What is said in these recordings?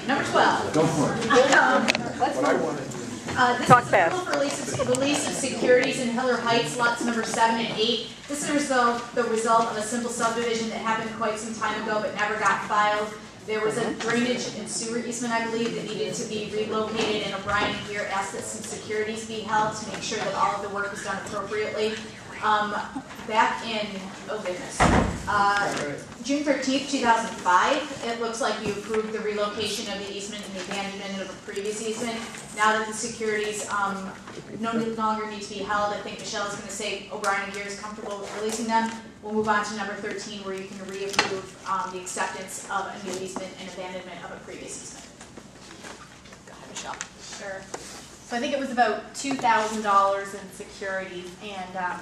Number 12. Go for it. Let's move. This Talk is fast. approval for release of securities in Hiller Heights, lots number 7 and 8. This is the result of a simple subdivision that happened quite some time ago but never got filed. There was a drainage and sewer easement, I believe, that needed to be relocated, and O'Brien here asked that some securities be held to make sure that all of the work was done appropriately. Back in, oh goodness, June 13th, 2005, it looks like you approved the relocation of the easement and the abandonment of a previous easement. Now that the securities no longer need to be held, I think Michelle is going to say O'Brien here is comfortable with releasing them. We'll move on to number 13, where you can reapprove the acceptance of a new easement and abandonment of a previous easement. Go ahead, Michelle. Sure. So I think it was about $2,000 in securities, and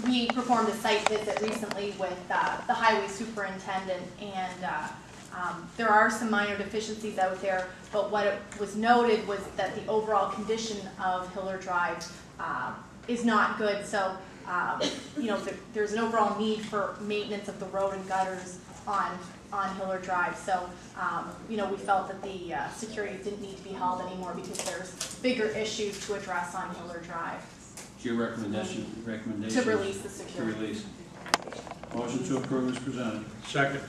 we performed a site visit recently with the highway superintendent, and there are some minor deficiencies out there, but what it was noted was that the overall condition of Hiller Drive is not good. So you know, there's an overall need for maintenance of the road and gutters on Hiller Drive. So you know, we felt that the security didn't need to be held anymore because there's bigger issues to address on Hiller Drive. Your recommendation To release the security. To release. Motion to approve is presented. Second.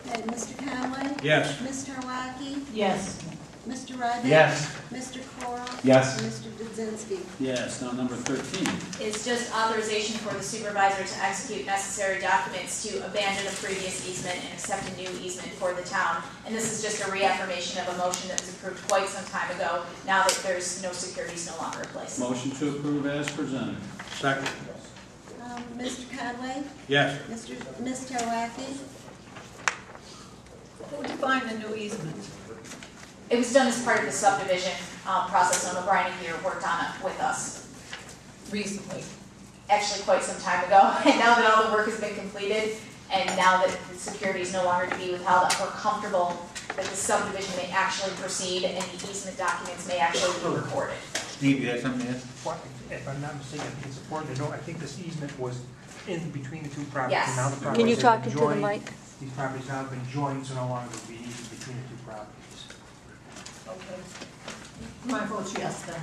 Okay, Mr. Conway? Yes. Ms. Tarwacki? Yes. Mr. Ryback? Yes. Mr. Coral? Yes. And Mr. Dudzinski? Yes. Now number 13. It's just authorization for the supervisor to execute necessary documents to abandon a previous easement and accept a new easement for the town. And this is just a reaffirmation of a motion that was approved quite some time ago, now that there's no securities no longer in place. Motion to approve as presented. Second. Mr. Conway? Yes. Ms. Tarwacki? Who defined the new easement? It was done as part of the subdivision process, and O'Brien here worked on it with us. Recently. Actually quite some time ago, and now that all the work has been completed, and now that the security is no longer to be withheld, we're comfortable that the subdivision may actually proceed and the easement documents may actually be recorded. Steve, you had something to add? If I'm not mistaken, it's important to know, I think this easement was in between the two properties. Yes. And now the Can properties you have talk been into the joined. mic? These properties now have been joined, so no longer will be easement between the two properties. Okay. My vote's yes then.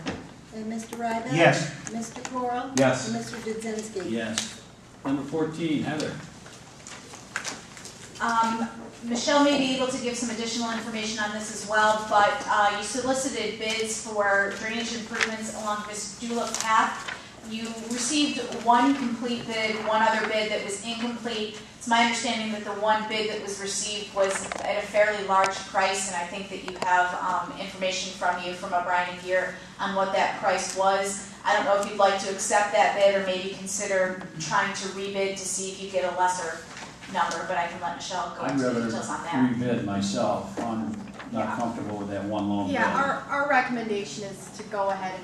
And Mr. Ryback? Yes. Mr. Coral? Yes. And Mr. Dudzinski? Yes. Number 14. Heather. Michelle may be able to give some additional information on this as well, but you solicited bids for drainage improvements along this Dula path. You received one complete bid, one other bid that was incomplete. It's my understanding that the one bid that was received was at a fairly large price, and I think that you have information from O'Brien here on what that price was. I don't know if you'd like to accept that bid or maybe consider trying to rebid to see if you get a lesser number, but I can let Michelle go I'd into rather details on that. rebid myself. I'm not comfortable with that one loan bid. Yeah, our recommendation is to go ahead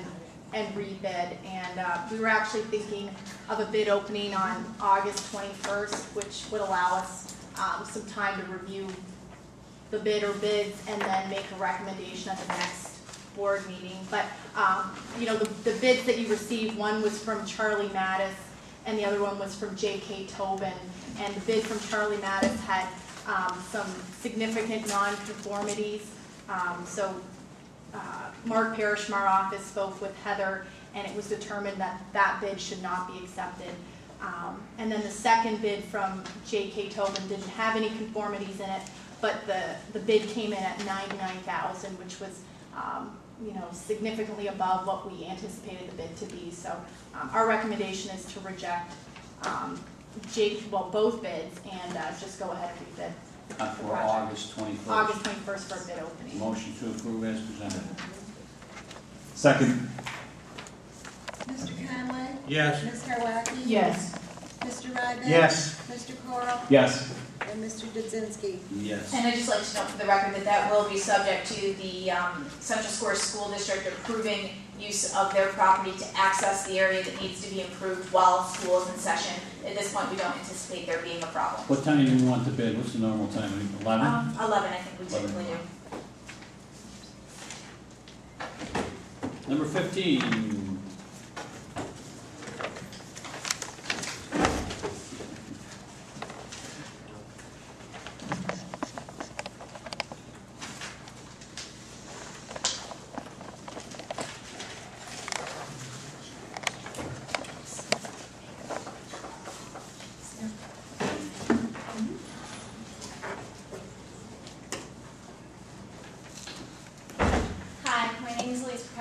and rebid, and we were actually thinking of a bid opening on August 21st, which would allow us some time to review the bid or bids and then make a recommendation at the next board meeting. But you know, the bids that you received, one was from Charlie Mattis and the other one was from J.K. Tobin, and the bid from Charlie Mattis had some significant non-conformities. Mark Parrish from our office spoke with Heather, and it was determined that that bid should not be accepted. And then the second bid from J.K. Tobin didn't have any conformities in it, but the bid came in at $99,000, which was you know, significantly above what we anticipated the bid to be. So our recommendation is to reject both bids and just go ahead and rebid. For August 21st. August 21st for a bid opening. Motion to approve as presented. Second. Mr. Conway? Yes. Ms. Tarwacki? Yes. Mr. Ryback? Yes. Mr. Coral? Yes. And Mr. Dudzinski? Yes. And I'd just like to note for the record that that will be subject to the Central Scores School District approving use of their property to access the area that needs to be improved while school is in session. At this point, we don't anticipate there being a problem. What time do you want the bid? What's the normal time? 11? 11, I think we typically do. Number 15.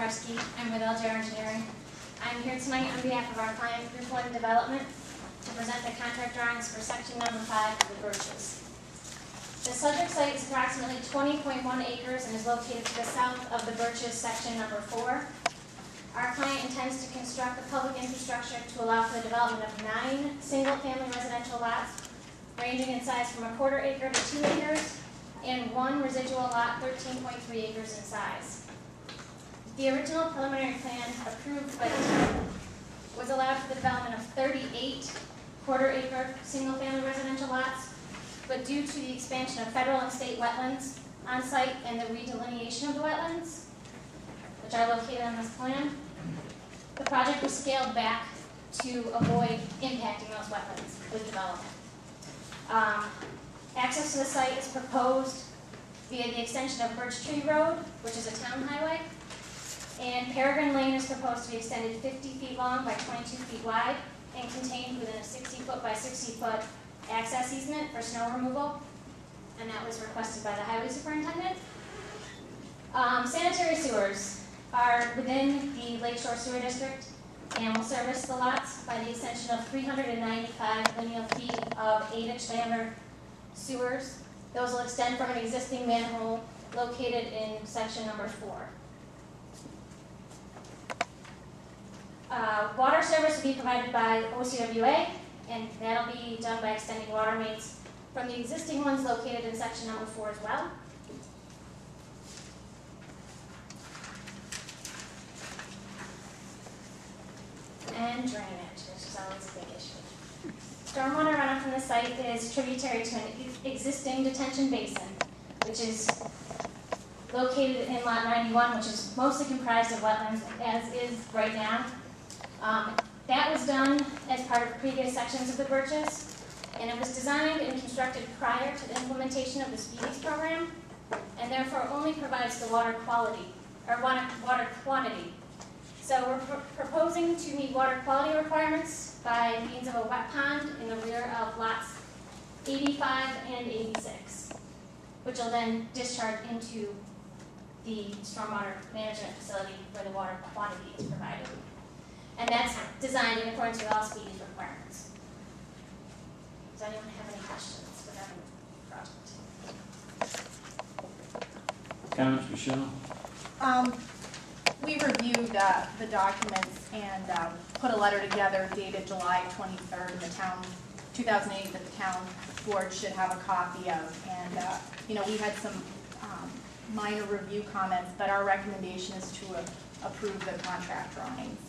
Kowarski. I'm with LJR Engineering. I'm here tonight on behalf of our client, Group 1 Development, to present the contract drawings for section number 5 of the Birches. The subject site is approximately 20.1 acres and is located to the south of the Birches section number 4. Our client intends to construct the public infrastructure to allow for the development of 9 single-family residential lots, ranging in size from 1/4 acre to 2 acres, and 1 residual lot 13.3 acres in size. The original preliminary plan approved by the town was allowed for the development of 38 1/4 acre single-family residential lots, but due to the expansion of federal and state wetlands on site and the redelineation of the wetlands, which are located on this plan, the project was scaled back to avoid impacting those wetlands with development. Access to the site is proposed via the extension of Birch Tree Road, which is a town highway, and Peregrine Lane is proposed to be extended 50 feet long by 22 feet wide and contained within a 60-foot by 60-foot access easement for snow removal, and that was requested by the highway superintendent. Sanitary sewers are within the Lakeshore Sewer District and will service the lots by the extension of 395 lineal feet of 8-inch diameter sewers. Those will extend from an existing manhole located in section number 4. Water service will be provided by OCWA, and that'll be done by extending water mains from the existing ones located in section number 4 as well. And drainage, which is always a big issue. Stormwater runoff from the site is tributary to an existing detention basin, which is located in lot 91, which is mostly comprised of wetlands, as is right now. That was done as part of previous sections of the Birches, and it was designed and constructed prior to the implementation of the Speedies program, and therefore only provides the water quality, or water quantity. So we're proposing to meet water quality requirements by means of a wet pond in the rear of lots 85 and 86, which will then discharge into the stormwater management facility where the water quantity is provided. And that's designed in accordance with all Speedies requirements. Does anyone have any questions regarding the project? Comments, Michelle? We reviewed the documents and put a letter together dated July 23rd in the town, 2008, that the town board should have a copy of. And, we had some minor review comments, but our recommendation is to approve the contract drawings.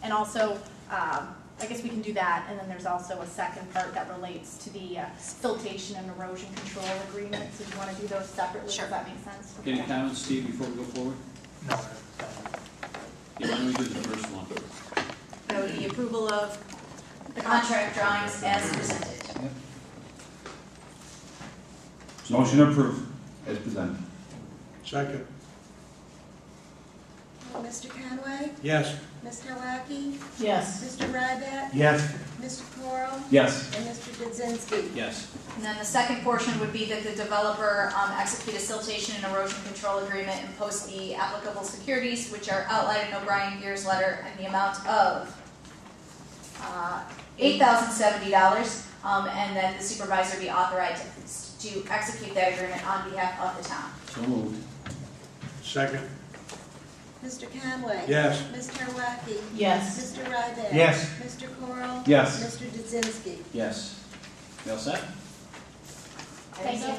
And also, I guess we can do that, and then there's also a second part that relates to the siltation and erosion control agreement. So you want to do those separately? Sure. Does that make sense? Any comments, Steve, before we go forward? No. Yeah, why don't we do the first one? So the approval of the contract drawings as presented. Motion approved, as presented. Second. Mr. Conway? Yes. Ms. Kowarski? Yes. Mr. Ryback? Yes. Mr. Coral? Yes. And Mr. Dudzinski? Yes. And then the second portion would be that the developer execute a siltation and erosion control agreement and post the applicable securities, which are outlined in O'Brien Gear's letter, in the amount of $8,070, and then the supervisor be authorized to execute that agreement on behalf of the town. So moved. Second. Mr. Conway? Yes. Ms. Kowarski? Yes. Mr. Ryback? Yes. Mr. Coral? Yes. Mr. Dudzinski? Yes. You all set? Thank you.